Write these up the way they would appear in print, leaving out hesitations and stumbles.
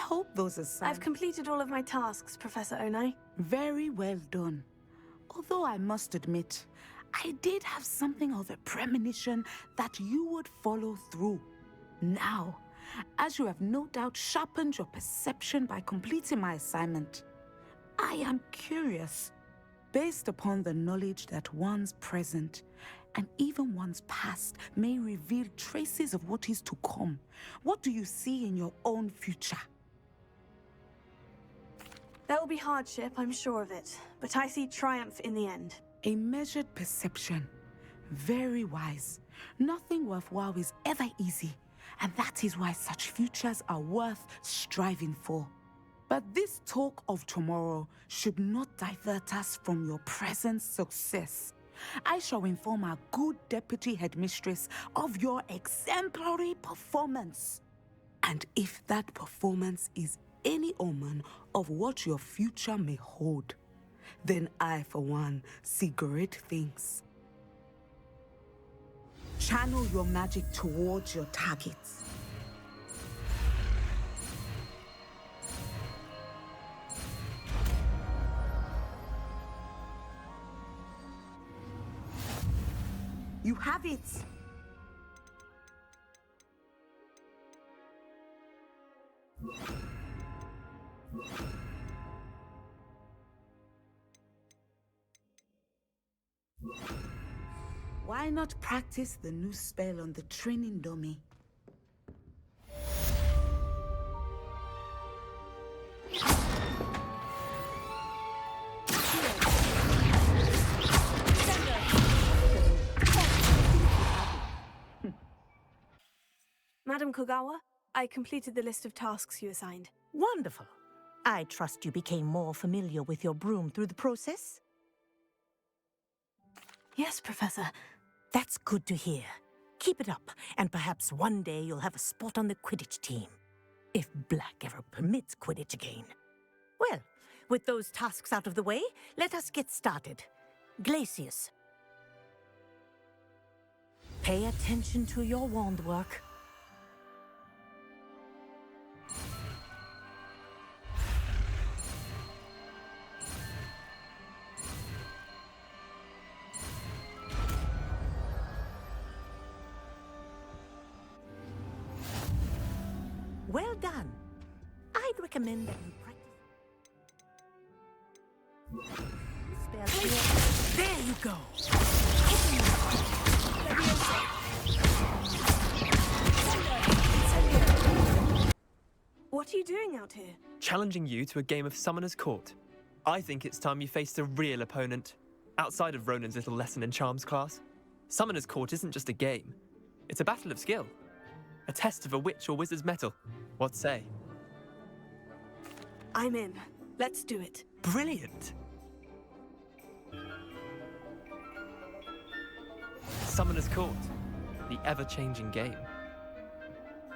hope those I've completed all of my tasks, Professor Onai. Very well done. Although I must admit, I did have something of a premonition that you would follow through. Now, as you have no doubt sharpened your perception by completing my assignment, I am curious, based upon the knowledge that one's present and even one's past may reveal traces of what is to come. What do you see in your own future? There will be hardship, I'm sure of it, but I see triumph in the end. A measured perception. Very wise. Nothing worthwhile is ever easy, and that is why such futures are worth striving for. But this talk of tomorrow should not divert us from your present success. I shall inform our good deputy headmistress of your exemplary performance. And if that performance is any omen of what your future may hold, then I, for one, see great things. Channel your magic towards your targets. You have it! Why not practice the new spell on the training dummy? Madam Kogawa, I completed the list of tasks you assigned. Wonderful. I trust you became more familiar with your broom through the process? Yes, Professor. That's good to hear. Keep it up, and perhaps one day you'll have a spot on the Quidditch team. If Black ever permits Quidditch again. Well, with those tasks out of the way, let us get started. Glacius. Pay attention to your wand work. Well done. I'd recommend that you practice. There you go. What are you doing out here? Challenging you to a game of Summoner's Court. I think it's time you faced a real opponent, outside of Ronan's little lesson in charms class. Summoner's Court isn't just a game. It's a battle of skill. A test of a witch or wizard's mettle. What say? I'm in. Let's do it. Brilliant! Summoner's Court. The ever-changing game.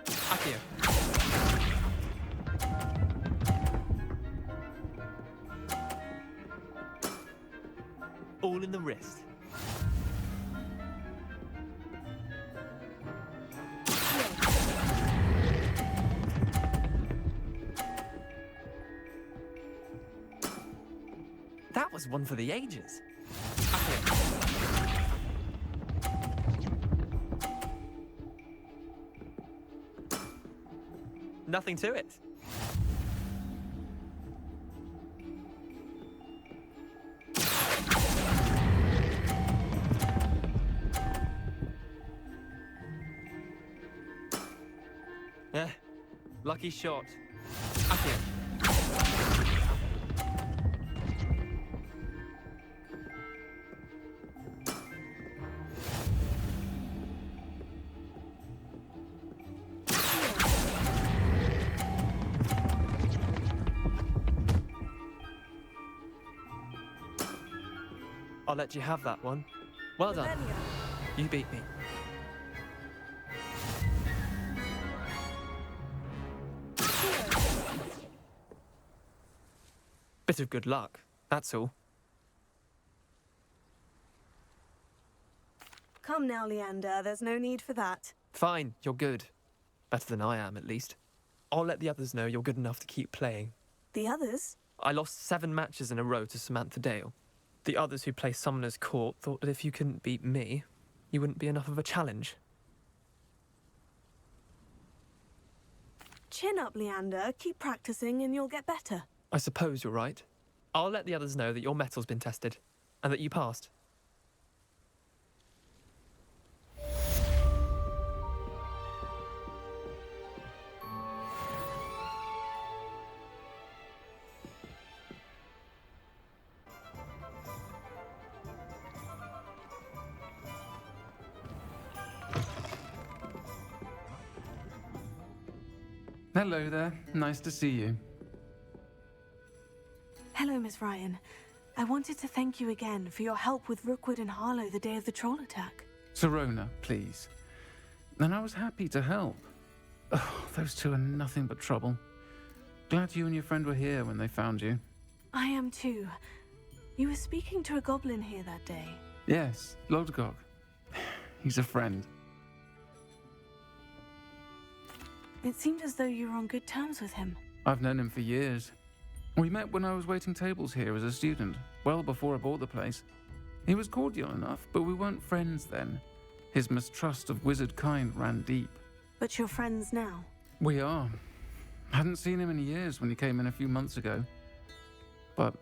Accio. All in the wrist. That was one for the ages. Nothing to it. Lucky shot. Accio. I'll let you have that one. Well done. You beat me. Bit of good luck, that's all. Come now, Leander. There's no need for that. Fine, you're good. Better than I am, at least. I'll let the others know you're good enough to keep playing. The others? I lost 7 matches in a row to Samantha Dale. The others who play Summoner's Court thought that if you couldn't beat me, you wouldn't be enough of a challenge. Chin up, Leander. Keep practicing and you'll get better. I suppose you're right. I'll let the others know that your metal's been tested, and that you passed. Hello there. Nice to see you. Hello, Miss Ryan. I wanted to thank you again for your help with Rookwood and Harlow the day of the troll attack. Sirona, please. And I was happy to help. Oh, those two are nothing but trouble. Glad you and your friend were here when they found you. I am too. You were speaking to a goblin here that day. Yes, Lodgok. He's a friend. It seemed as though you were on good terms with him. I've known him for years. We met when I was waiting tables here as a student, well before I bought the place. He was cordial enough, but we weren't friends then. His mistrust of wizard kind ran deep. But you're friends now. We are. Hadn't seen him in years when he came in a few months ago. But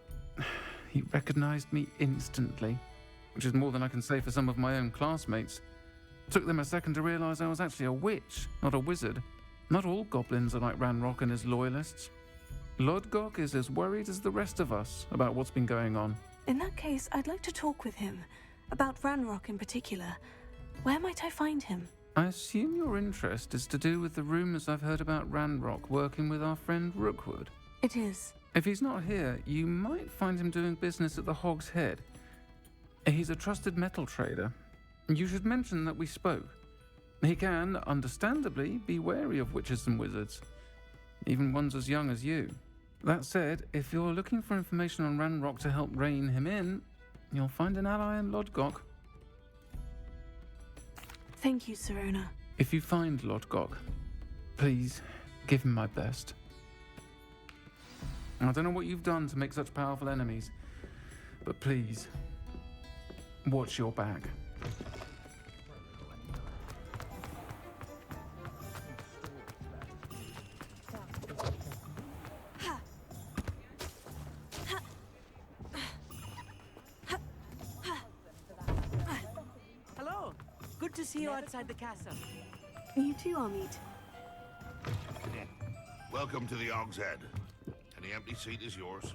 he recognized me instantly, which is more than I can say for some of my own classmates. Took them a second to realize I was actually a witch, not a wizard. Not all goblins are like Ranrock and his loyalists. Lodgok is as worried as the rest of us about what's been going on. In that case, I'd like to talk with him. About Ranrock in particular. Where might I find him? I assume your interest is to do with the rumors I've heard about Ranrock working with our friend Rookwood. It is. If he's not here, you might find him doing business at the Hog's Head. He's a trusted metal trader. You should mention that we spoke. He can, understandably, be wary of witches and wizards, even ones as young as you. That said, if you're looking for information on Ranrock to help rein him in, you'll find an ally in Lodgok. Thank you, Sirona. If you find Lodgok, please give him my best. I don't know what you've done to make such powerful enemies, but please, watch your back. Hello. Good to see you outside the castle. You too, Amit. Welcome to the Hog's Head. Any empty seat is yours.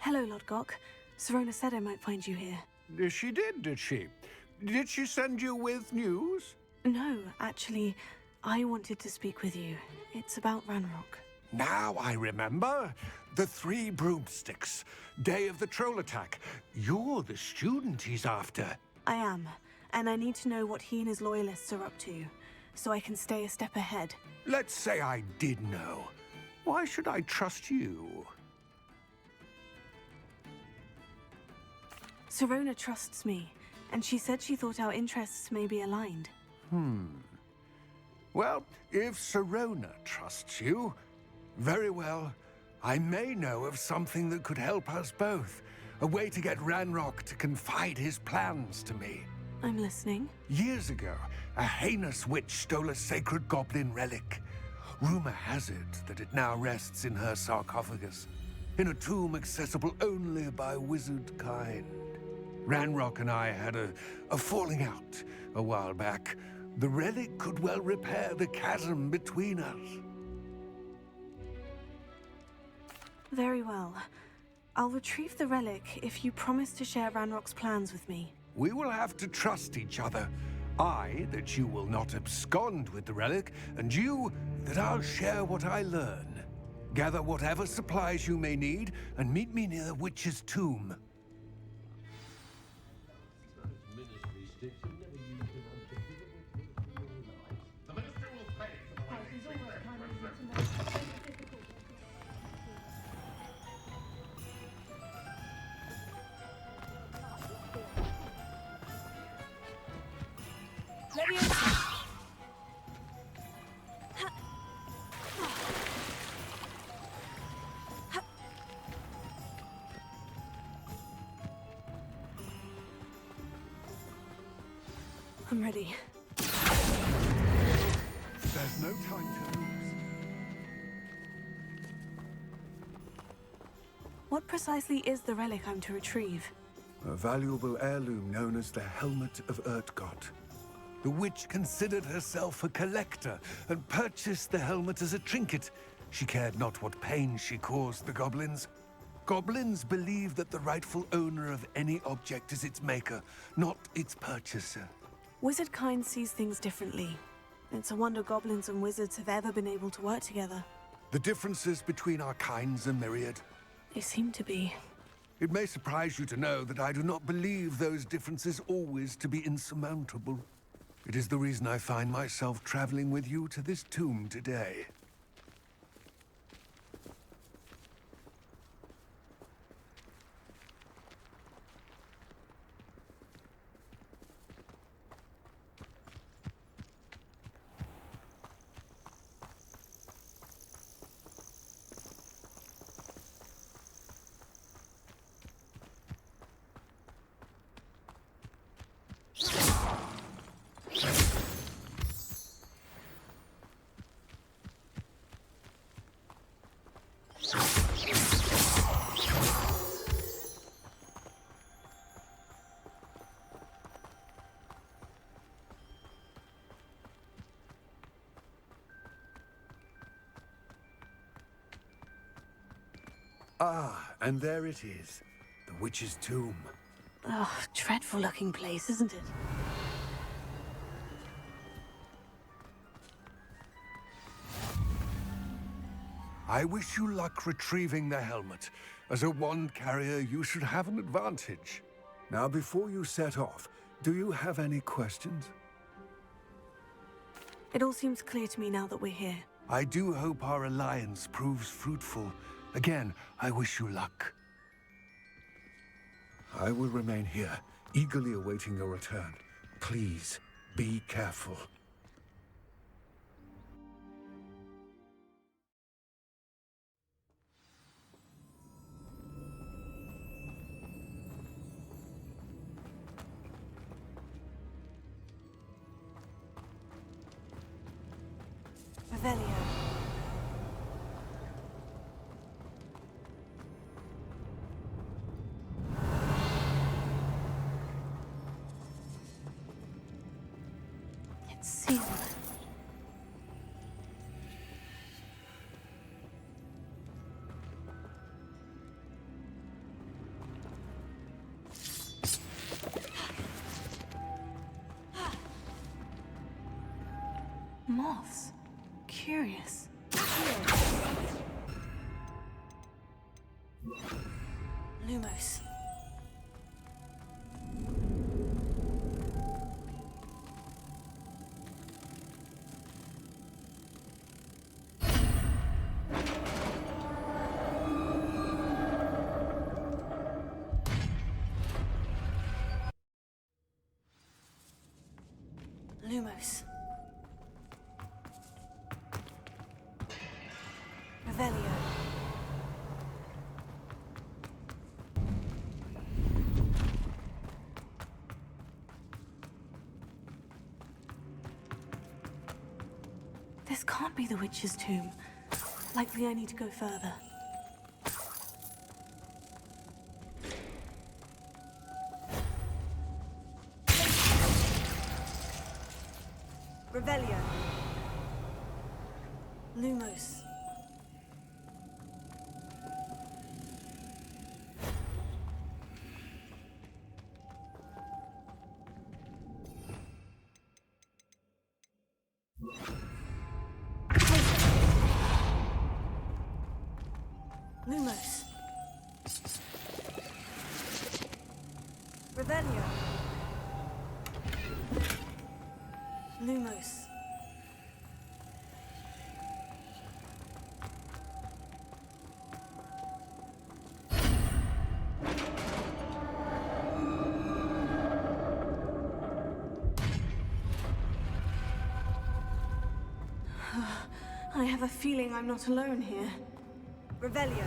Hello, Lodgok. Sirona said I might find you here. She did she? Did she send you with news? No, actually, I wanted to speak with you. It's about Ranrock. Now I remember. The 3 broomsticks. Day of the troll attack. You're the student he's after. I am, and I need to know what he and his loyalists are up to, so I can stay a step ahead. Let's say I did know. Why should I trust you? Sirona trusts me, and she said she thought our interests may be aligned. Well, if Sirona trusts you, very well. I may know of something that could help us both. A way to get Ranrock to confide his plans to me. I'm listening. Years ago, a heinous witch stole a sacred goblin relic. Rumor has it that it now rests in her sarcophagus, in a tomb accessible only by wizard kind. Ranrock and I had a falling out a while back. The relic could well repair the chasm between us. Very well. I'll retrieve the relic if you promise to share Ranrock's plans with me. We will have to trust each other. I, that you will not abscond with the relic, and you, that I'll share what I learn. Gather whatever supplies you may need, and meet me near the witch's tomb. I'm ready. There's no time to lose. What precisely is the relic I'm to retrieve? A valuable heirloom known as the Helmet of Urtgott. The witch considered herself a collector and purchased the helmet as a trinket. She cared not what pain she caused the goblins. Goblins believe that the rightful owner of any object is its maker, not its purchaser. Wizard kind sees things differently. It's a wonder goblins and wizards have ever been able to work together. The differences between our kinds are myriad. They seem to be. It may surprise you to know that I do not believe those differences always to be insurmountable. It is the reason I find myself traveling with you to this tomb today. Ah, and there it is. The witch's tomb. Oh, dreadful looking place, isn't it? I wish you luck retrieving the helmet. As a wand carrier, you should have an advantage. Now, before you set off, do you have any questions? It all seems clear to me now that we're here. I do hope our alliance proves fruitful. Again, I wish you luck. I will remain here, eagerly awaiting your return. Please, be careful. Revelio. It's sealed. Moths. Curious. Lumos. Lumos. Revelio. This can't be the witch's tomb. Likely I need to go further. Revelio. Lumos. Lumos. Revelio. Lumos. I have a feeling I'm not alone here. Revelio.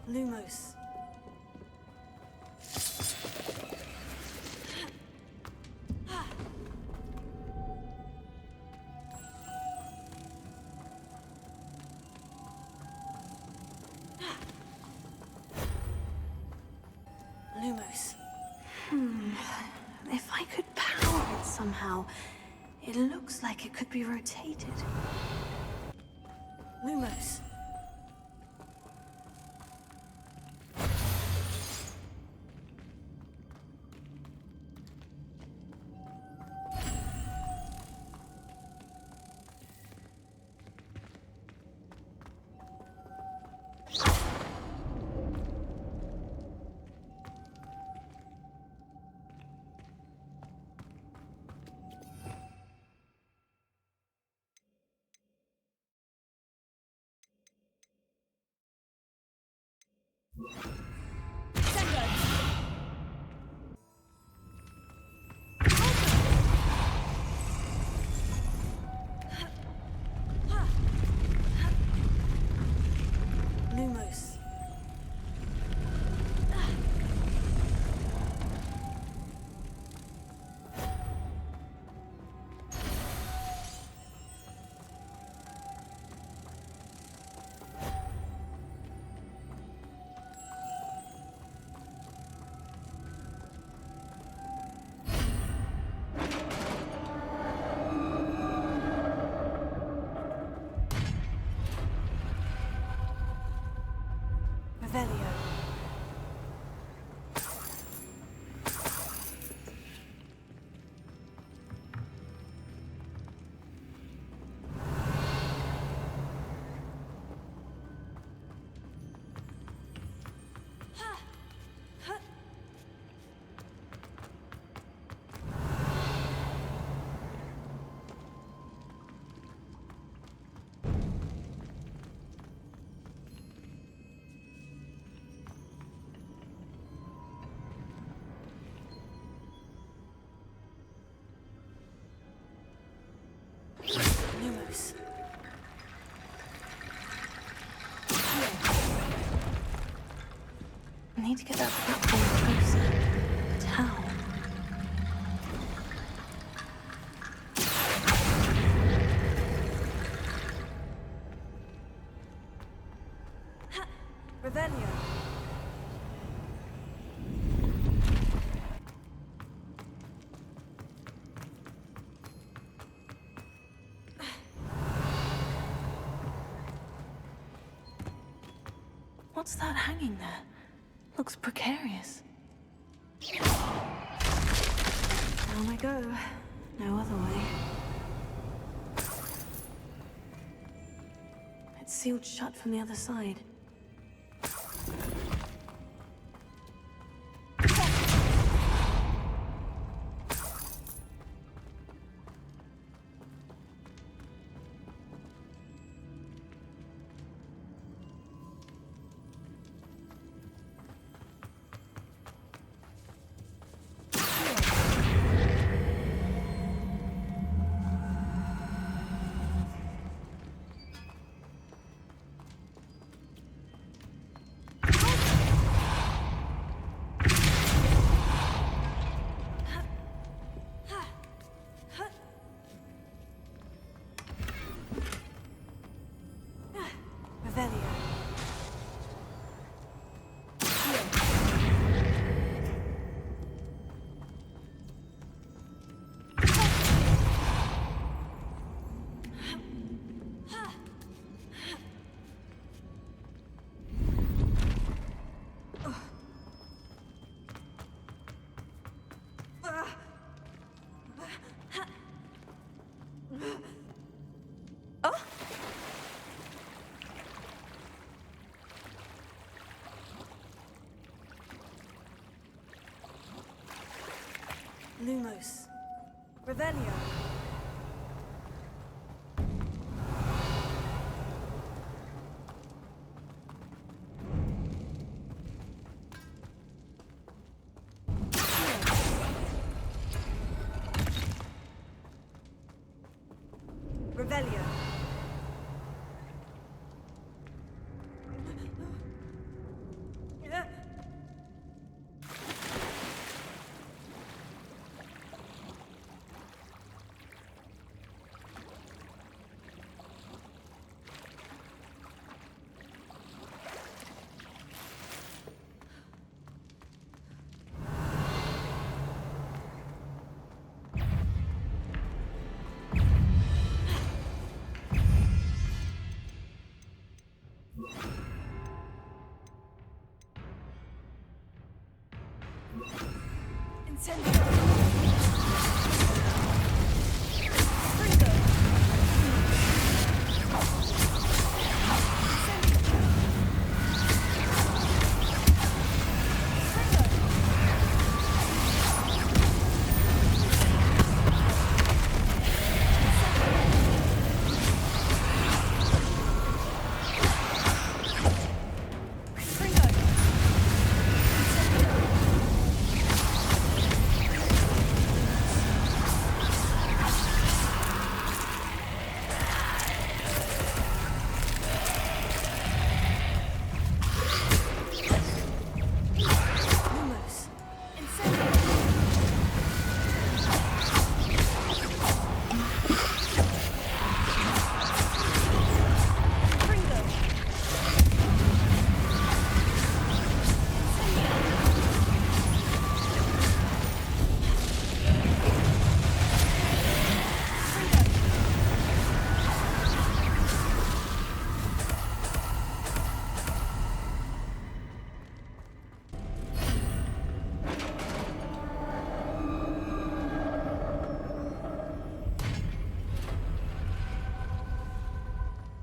Lumos. Lumos. If I could power it somehow, it looks like it could be rotated. Lumos. Lumos. Revelio. Lumos. I need to get that platform closer. But how? Revelio. What's that hanging there? Looks precarious. Down I go. No other way. It's sealed shut from the other side. Revelio. Lumos. Revelio. Revelio.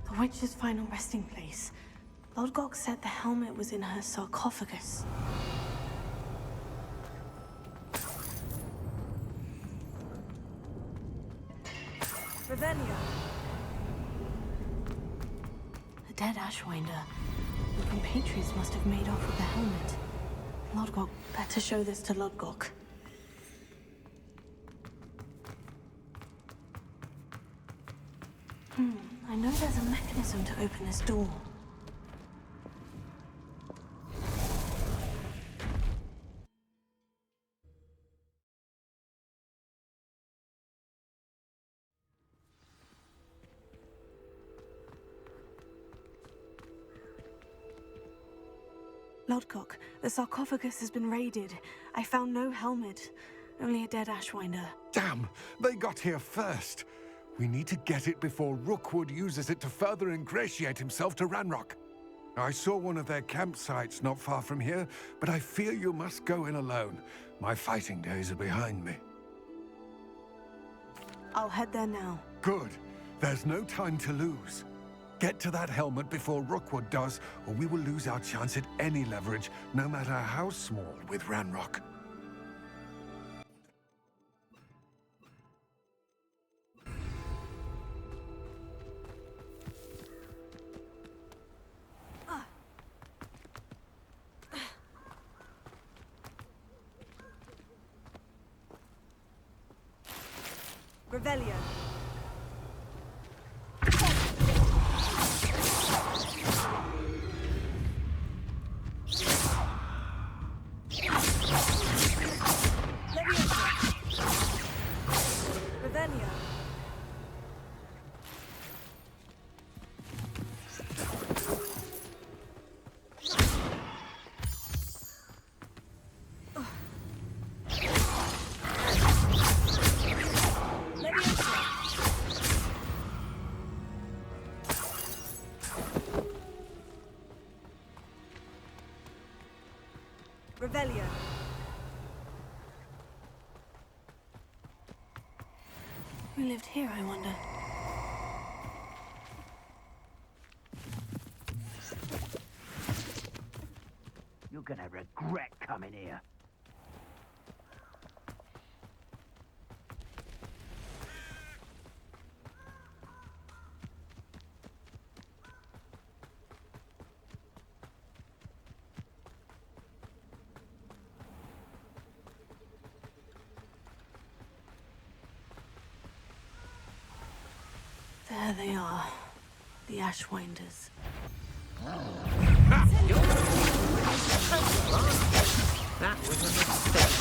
The witch's final resting place. Lodgok said the helmet was in her sarcophagus. Revelio. A dead Ashwinder. The compatriots must have made off with the helmet. Lodgok, better show this to Lodgok. I know there's a mechanism to open this door. Lodgok, the sarcophagus has been raided. I found no helmet, only a dead Ashwinder. Damn! They got here first. We need to get it before Rookwood uses it to further ingratiate himself to Ranrock. I saw one of their campsites not far from here, but I fear you must go in alone. My fighting days are behind me. I'll head there now. Good. There's no time to lose. Get to that helmet before Rookwood does, or we will lose our chance at any leverage, no matter how small, with Ranrock. Revelio. Revelio. Revelio. Who lived here, I wonder? You're gonna regret coming here. There they are, the Ashwinders. That was a mistake.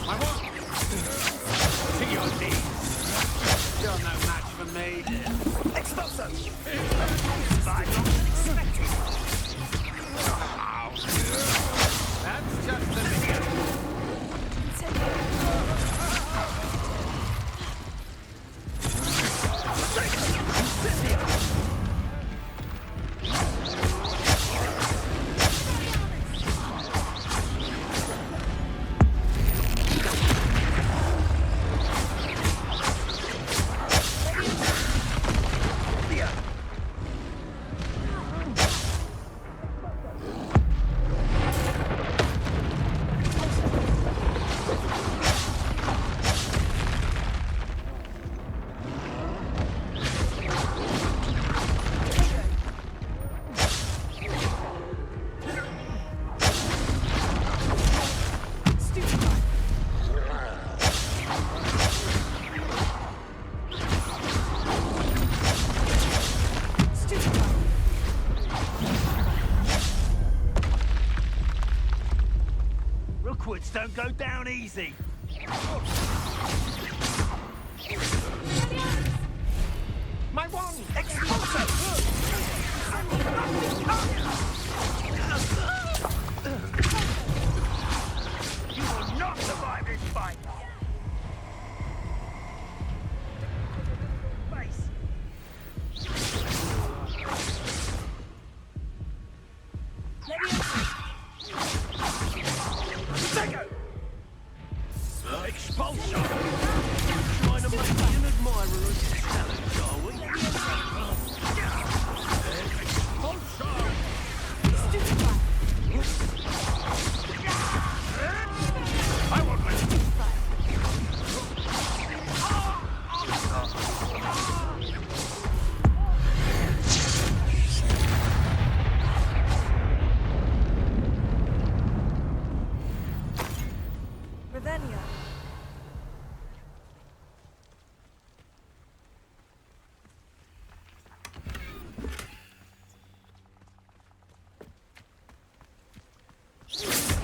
I want to your knees. You're no match for me. Expulso! I wasn't expecting. That's just the beginning. Hogwarts don't go down easy. My wand! Expulso! You will not survive this fight! Face! Take it! Expulsion! Trying to make me an admirer of his talents, are we? Expulsion! I won't let you. Ravenna.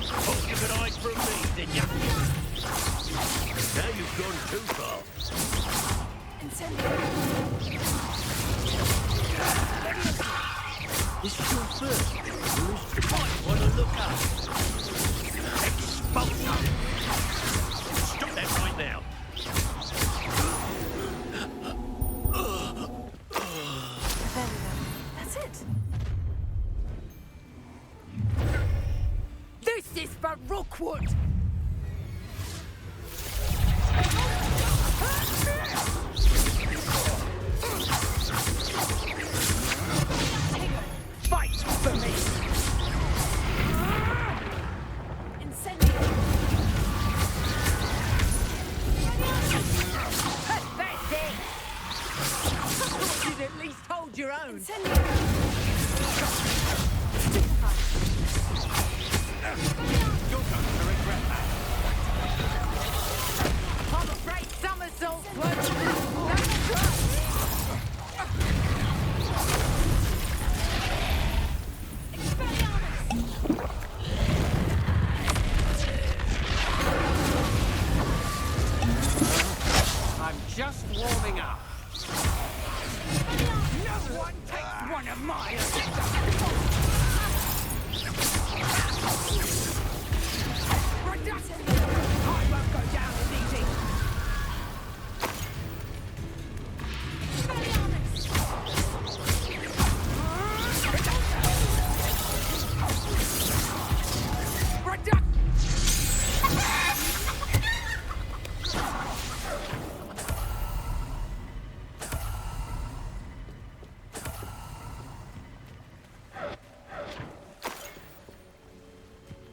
Thought you could hide from me, did ya? Now you've gone too far. This is your first. You might want to look up. Expulsion! Stop that right now. That's it. This is for Rookwood! Fight for me! Pathetic! I thought you'd at least hold your own. You're going to regret that. I'm afraid somersaults won't. I'm just warming up. No one takes one of mine! I won't go down as easy!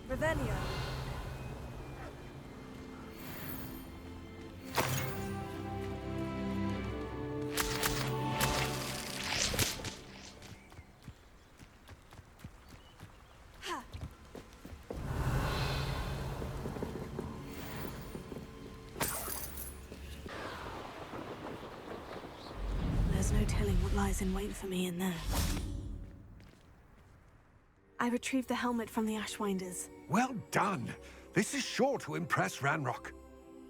Ravenna. There's no telling what lies in wait for me in there. I retrieved the helmet from the Ashwinders. Well done. This is sure to impress Ranrock.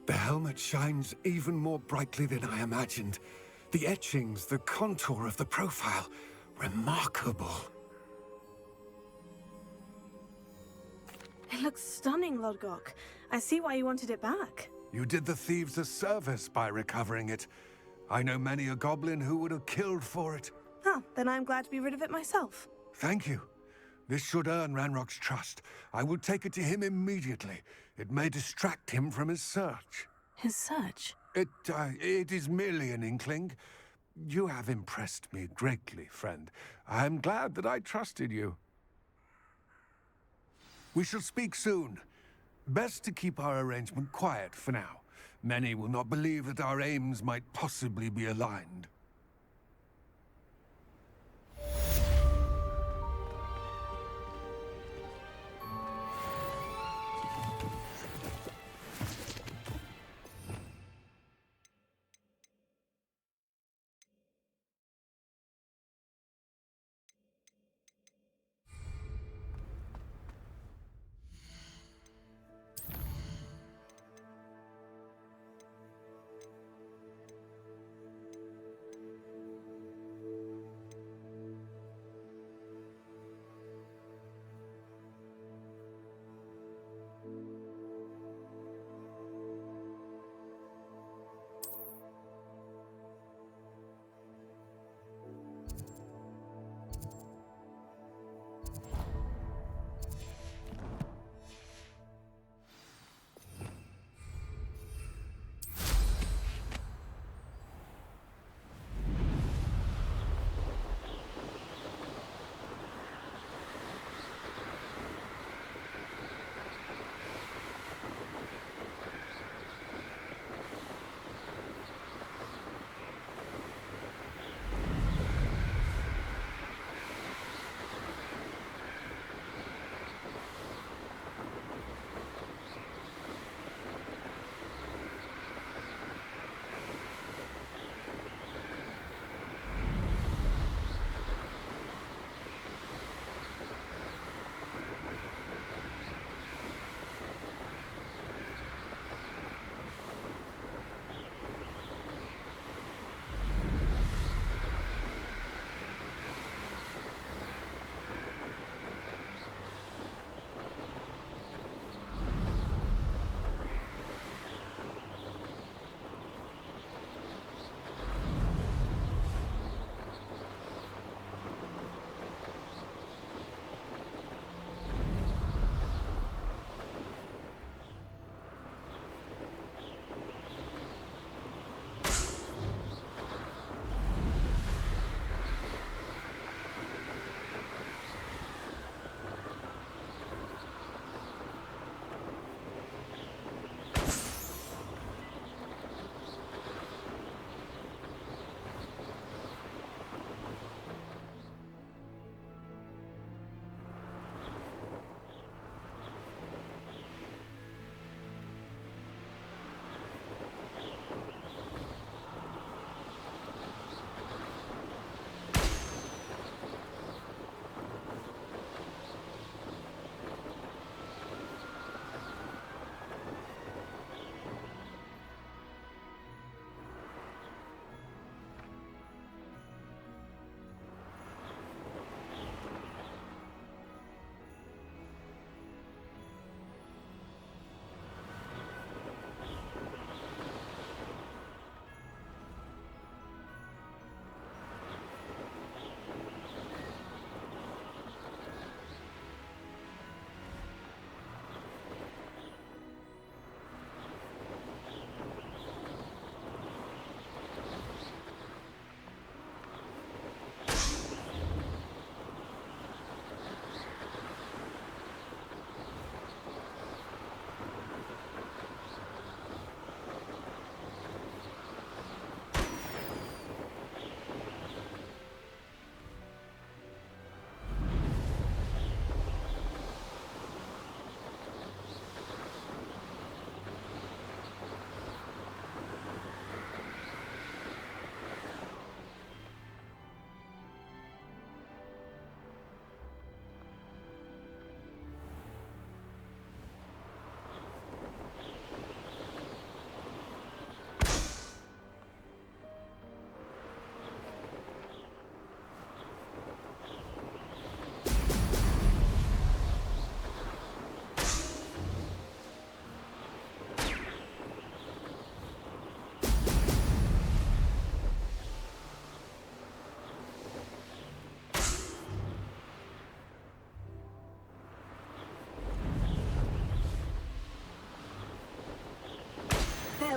The helmet shines even more brightly than I imagined. The etchings, the contour of the profile. Remarkable. It looks stunning, Lodgok. I see why you wanted it back. You did the thieves a service by recovering it. I know many a goblin who would have killed for it. Huh, then I'm glad to be rid of it myself. Thank you. This should earn Ranrock's trust. I will take it to him immediately. It may distract him from his search. His search? It is merely an inkling. You have impressed me greatly, friend. I am glad that I trusted you. We shall speak soon. Best to keep our arrangement quiet for now. Many will not believe that our aims might possibly be aligned.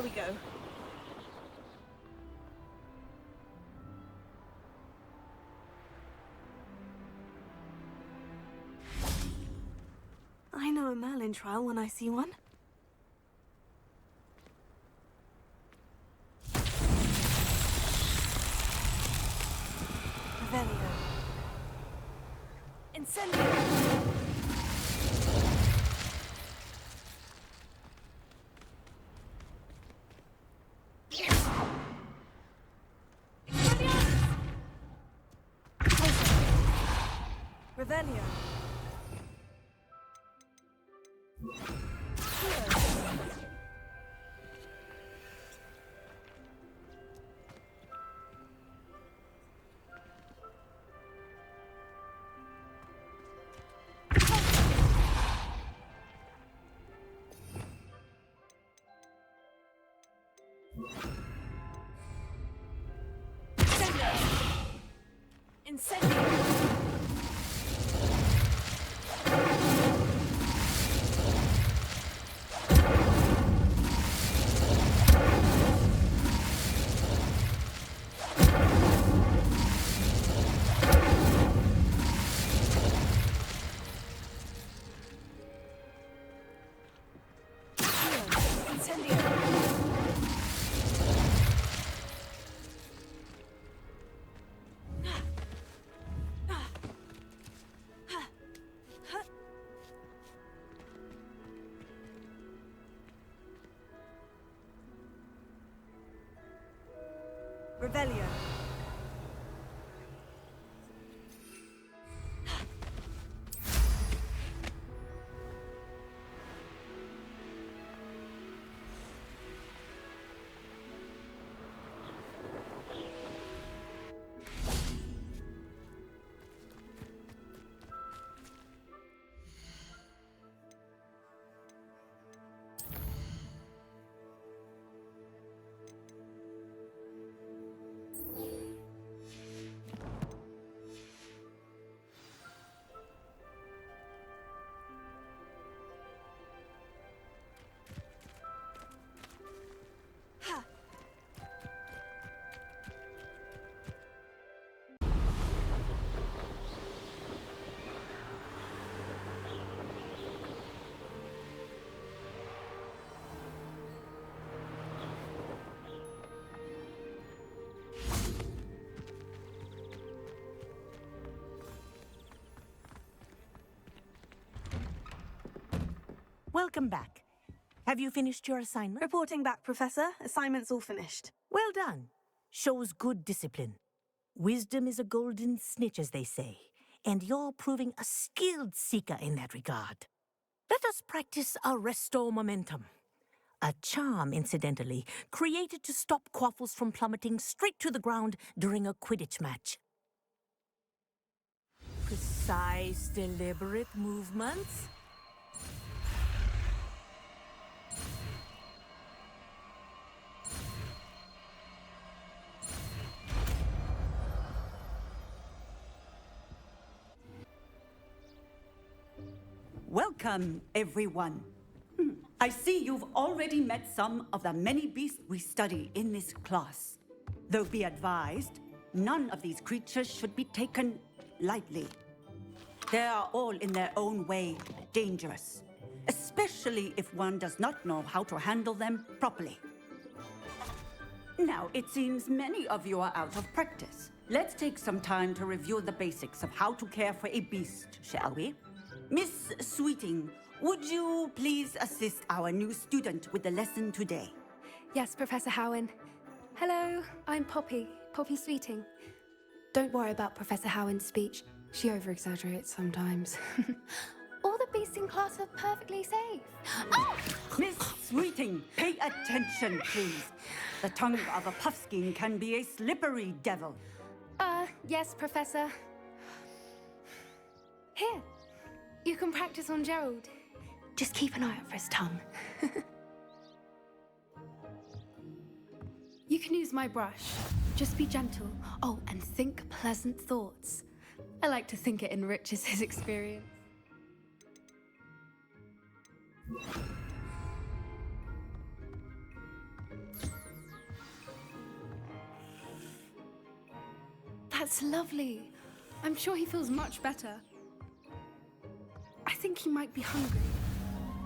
we go. I know a Merlin trial when I see one. Revelio. Incendio. Revelio. Incendio. Revelio. Welcome back. Have you finished your assignment? Reporting back, Professor. Assignment's all finished. Well done. Shows good discipline. Wisdom is a golden snitch, as they say, and you're proving a skilled seeker in that regard. Let us practice our Restore Momentum. A charm, incidentally, created to stop Quaffles from plummeting straight to the ground during a Quidditch match. Precise, deliberate movements. Welcome, everyone. I see you've already met some of the many beasts we study in this class. Though be advised, none of these creatures should be taken lightly. They are all in their own way dangerous, especially if one does not know how to handle them properly. Now, it seems many of you are out of practice. Let's take some time to review the basics of how to care for a beast, shall we? Miss Sweeting, would you please assist our new student with the lesson today? Yes, Professor Howen. Hello, I'm Poppy Sweeting. Don't worry about Professor Howen's speech. She over-exaggerates sometimes. All the beasts in class are perfectly safe. Oh! Miss Sweeting, pay attention, please. The tongue of a puffskein can be a slippery devil. Yes, Professor. Here. You can practice on Gerald. Just keep an eye out for his tongue. You can use my brush. Just be gentle. Oh, and think pleasant thoughts. I like to think it enriches his experience. That's lovely. I'm sure he feels much better. I think he might be hungry.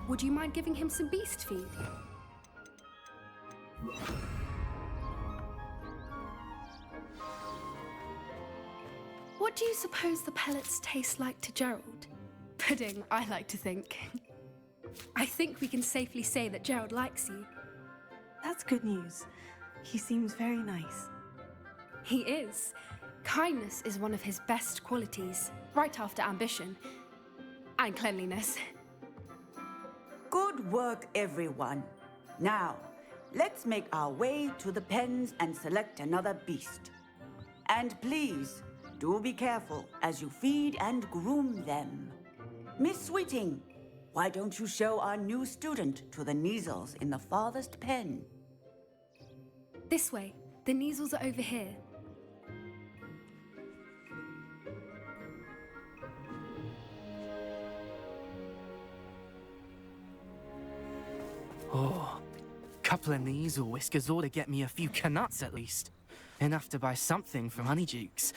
Would you mind giving him some beast feed? What do you suppose the pellets taste like to Gerald? Pudding, I like to think. I think we can safely say that Gerald likes you. That's good news. He seems very nice. He is. Kindness is one of his best qualities, right after ambition. And cleanliness. Good work, everyone. Now, let's make our way to the pens and select another beast. And please, do be careful as you feed and groom them. Miss Sweeting, why don't you show our new student to the Neasels in the farthest pen? This way. The Neasels are over here. Oh, couple of Neasel whiskers ought to get me a few canuts at least. Enough to buy something from Honeydukes.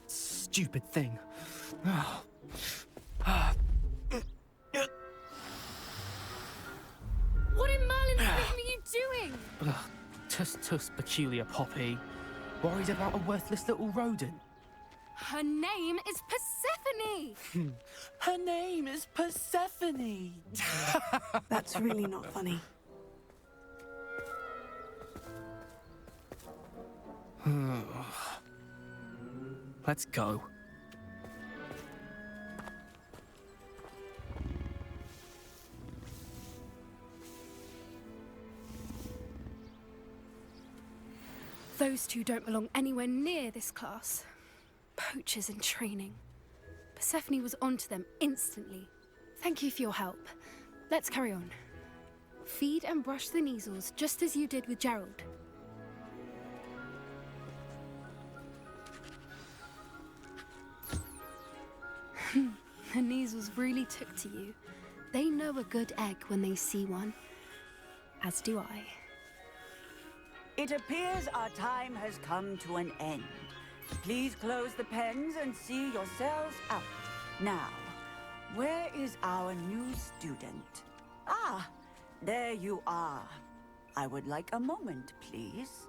Stupid thing. What in Merlin's name are you doing? Tuss, peculiar Poppy. Worried about a worthless little rodent. Her name is Persephone! Her name is Persephone! That's really not funny. Let's go. Those two don't belong anywhere near this class. Poachers in training. Persephone was onto them instantly. Thank you for your help. Let's carry on. Feed and brush the Neasels just as you did with Gerald. The Neasels really took to you. They know a good egg when they see one. As do I. It appears our time has come to an end. Please close the pens and see yourselves out. Now, where is our new student? Ah, there you are. I would like a moment, please.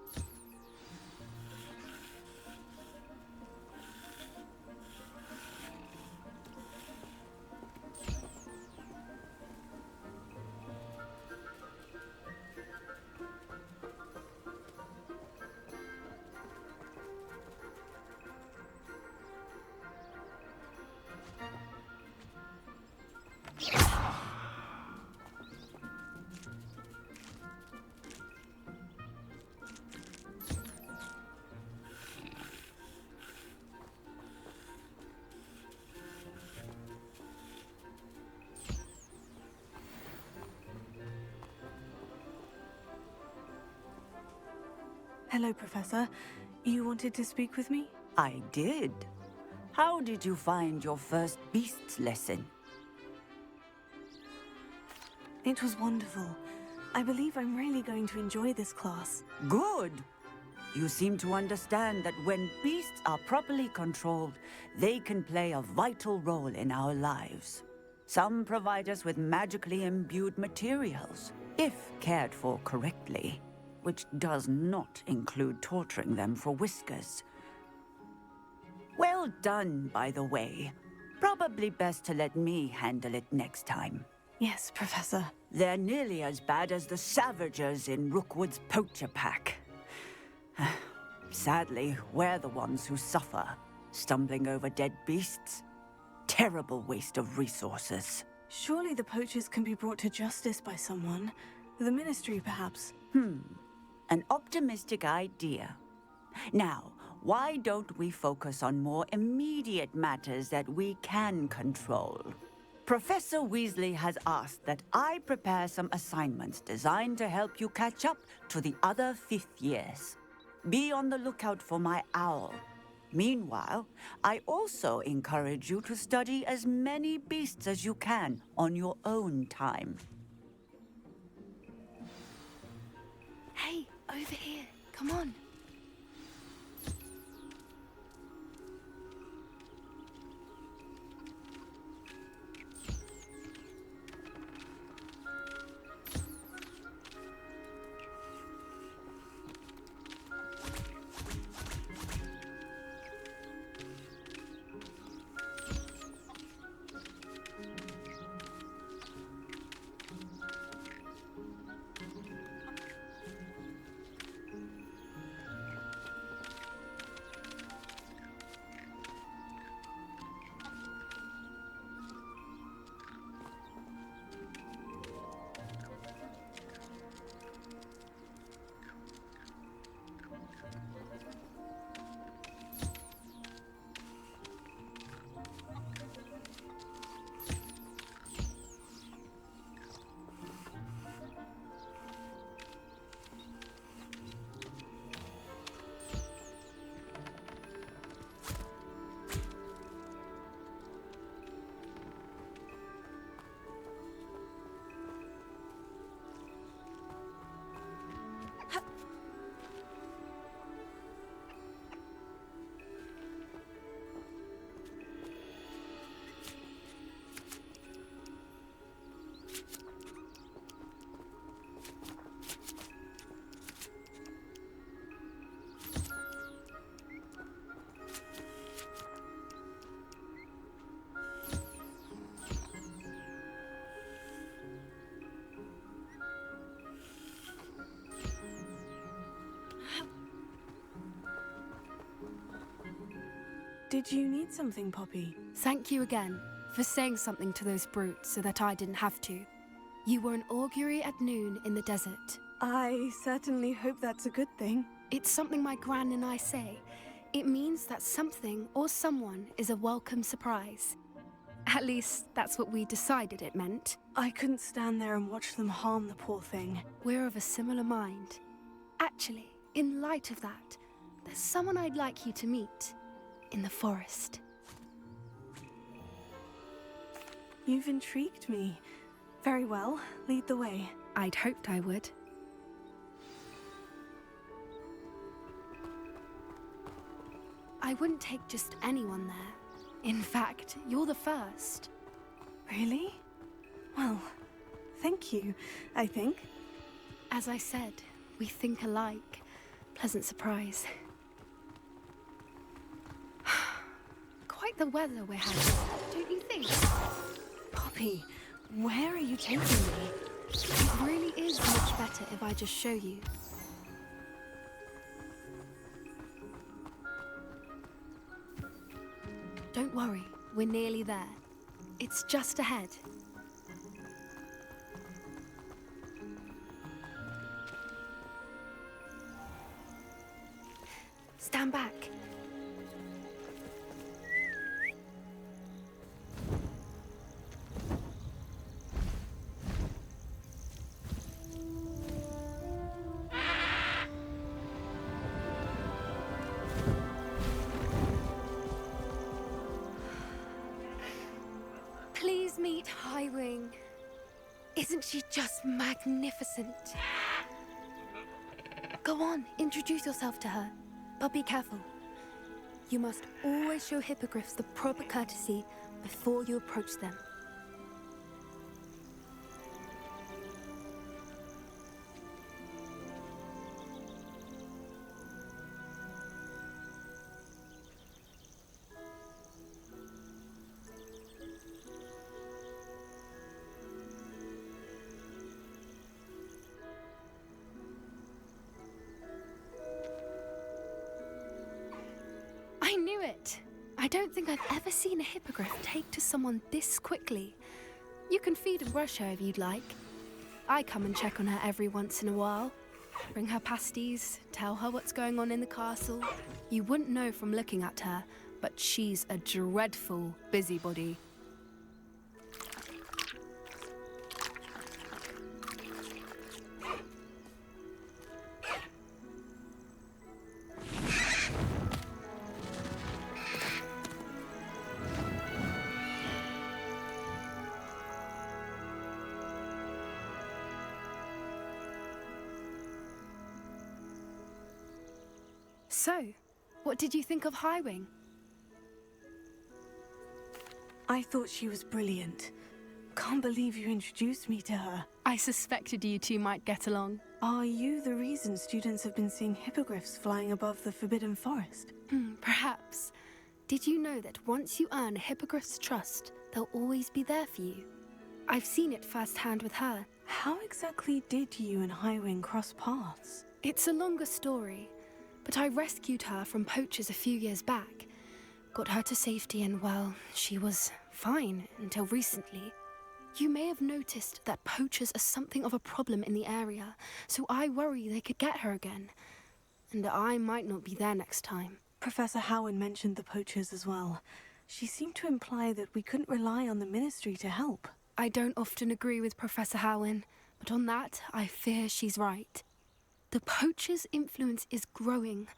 Hello, Professor. You wanted to speak with me? I did. How did you find your first beasts lesson? It was wonderful. I believe I'm really going to enjoy this class. Good. You seem to understand that when beasts are properly controlled, they can play a vital role in our lives. Some provide us with magically imbued materials, if cared for correctly, which does not include torturing them for whiskers. Well done, by the way. Probably best to let me handle it next time. Yes, Professor. They're nearly as bad as the Savagers in Rookwood's poacher pack. Sadly, we're the ones who suffer, stumbling over dead beasts. Terrible waste of resources. Surely the poachers can be brought to justice by someone. The Ministry, perhaps. An optimistic idea. Now, why don't we focus on more immediate matters that we can control? Professor Weasley has asked that I prepare some assignments designed to help you catch up to the other fifth years. Be on the lookout for my owl. Meanwhile, I also encourage you to study as many beasts as you can on your own time. Hey, over here. Come on. Did you need something, Poppy? Thank you again for saying something to those brutes so that I didn't have to. You were an augury at noon in the desert. I certainly hope that's a good thing. It's something my gran and I say. It means that something or someone is a welcome surprise. At least, that's what we decided it meant. I couldn't stand there and watch them harm the poor thing. We're of a similar mind. Actually, in light of that, there's someone I'd like you to meet. In the forest. You've intrigued me. Very well, lead the way. I'd hoped I would. I wouldn't take just anyone there. In fact, you're the first. Really? Well, thank you, I think. As I said, we think alike. Pleasant surprise. Quite the weather we're having, don't you think? Poppy, where are you taking me? It really is much better if I just show you. Don't worry, we're nearly there. It's just ahead. Stand back. Please meet Highwing. Isn't she just magnificent? Go on, introduce yourself to her. But be careful. You must always show hippogriffs the proper courtesy before you approach them. I knew it! I don't think I've ever seen a hippogriff take to someone this quickly. You can feed and brush her if you'd like. I come and check on her every once in a while. Bring her pasties, tell her what's going on in the castle. You wouldn't know from looking at her, but she's a dreadful busybody. So, what did you think of Highwing? I thought she was brilliant. Can't believe you introduced me to her. I suspected you two might get along. Are you the reason students have been seeing hippogriffs flying above the Forbidden Forest? Perhaps. Did you know that once you earn a hippogriff's trust, they'll always be there for you? I've seen it firsthand with her. How exactly did you and Highwing cross paths? It's a longer story, but I rescued her from poachers a few years back. Got her to safety and, well, she was fine until recently. You may have noticed that poachers are something of a problem in the area, so I worry they could get her again. And I might not be there next time. Professor Howin mentioned the poachers as well. She seemed to imply that we couldn't rely on the Ministry to help. I don't often agree with Professor Howin, but on that, I fear she's right. The poachers' influence is growing.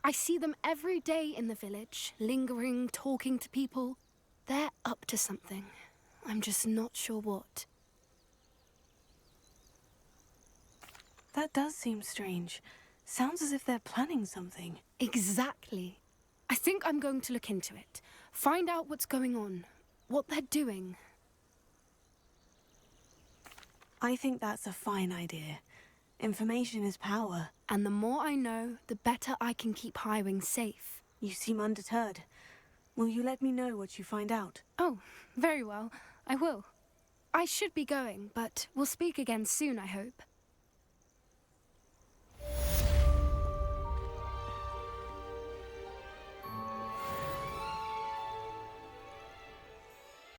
I see them every day in the village, lingering, talking to people. They're up to something. I'm just not sure what. That does seem strange. Sounds as if they're planning something. Exactly. I think I'm going to look into it. Find out what's going on, what they're doing. I think that's a fine idea. Information is power. And the more I know, the better I can keep Highwing safe. You seem undeterred. Will you let me know what you find out? Oh, very well. I will. I should be going, but we'll speak again soon, I hope.